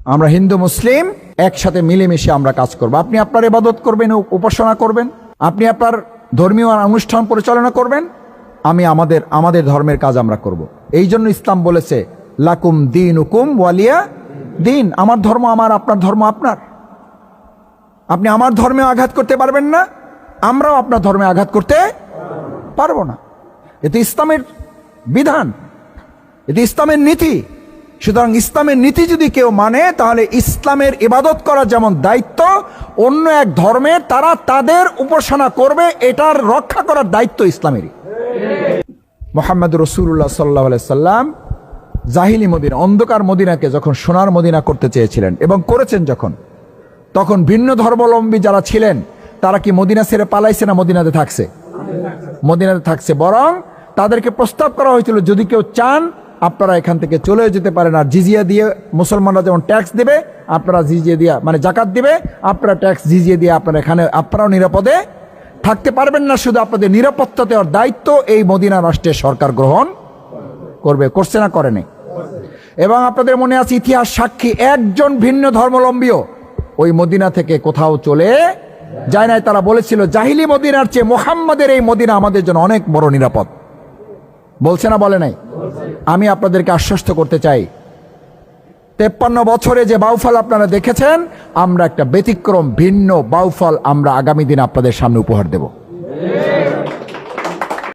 আমরা হিন্দু মুসলিম একসাথে মিলেমিশে আমরা কাজ করব। আপনি আপনার ইবাদত করবেন, উপাসনা করবেন, আপনি আপনার ধর্মীয় অনুষ্ঠান পরিচালনা করবেন, আমি আমাদের ধর্মের কাজ আমরা করব। এই জন্য ইসলাম বলেছে লাকুম দীনুকুম ওয়ালিয়া দিন। আমার ধর্ম আমার, আপনার ধর্ম আপনার। আপনি আমার ধর্মে আঘাত করতে পারবেন না, আমরাও আপনার ধর্মে আঘাত করতে পারবো না। এতে ইসলামের বিধান, এতে ইসলামের নীতি। সুতরাং ইসলামের নীতি যদি কেউ মানে, তাহলে ইসলামের ইবাদত করা যেমন দায়িত্ব, অন্য এক ধর্মের তারা তাদের উপাসনা করবে, এটার রক্ষা করার দায়িত্ব ইসলামেরই। মুহাম্মদ রাসূলুল্লাহ সাল্লাল্লাহু আলাইহি সাল্লাম জাহিলি মদিনা, অন্ধকার মদিনাকে যখন সোনার মদিনা করতে চেয়েছিলেন এবং করেছেন যখন, তখন ভিন্ন ধর্মাবলম্বী যারা ছিলেন তারা কি মদিনা ছেড়ে পালাইছে না মদিনাতে থাকছে? মদিনাতে থাকছে। বরং তাদেরকে প্রস্তাব করা হয়েছিল, যদি কেউ চান আপনারা এখান থেকে চলে যেতে পারেন, আর জিজিয়া দিয়ে, মুসলমানরা যেমন ট্যাক্স দেবে আপনারা জিজিয়া দিয়ে, মানে জাকাত দিবে, আপনারা ট্যাক্স জিজিয়া দিয়ে আপনারা এখানে আপনারাও নিরাপদে থাকতে পারবেন না। শুধু আপনাদের নিরাপত্তা দেওয়ার দায়িত্ব এই মদিনা রাষ্ট্রের সরকার গ্রহণ করবে। করছে না? করেনি। এবং আপনাদের মনে আছে, ইতিহাস সাক্ষী, একজন ভিন্ন ধর্মাবলম্বীও ওই মদিনা থেকে কোথাও চলে যায় নাই। তারা বলেছিল জাহিলি মদিনার চেয়ে মুহাম্মাদের এই মদিনা আমাদের জন্য অনেক বড় নিরাপদ। বলছে না? বলে নাই? আমি আপনাদেরকে আশ্বস্ত করতে চাই, 53 বছরে যে বাউফল আপনারা দেখেছেন, আমরা একটা ব্যতিক্রম ভিন্ন বাউফল আমরা আগামী দিনে আপনাদের সামনে উপহার দেব।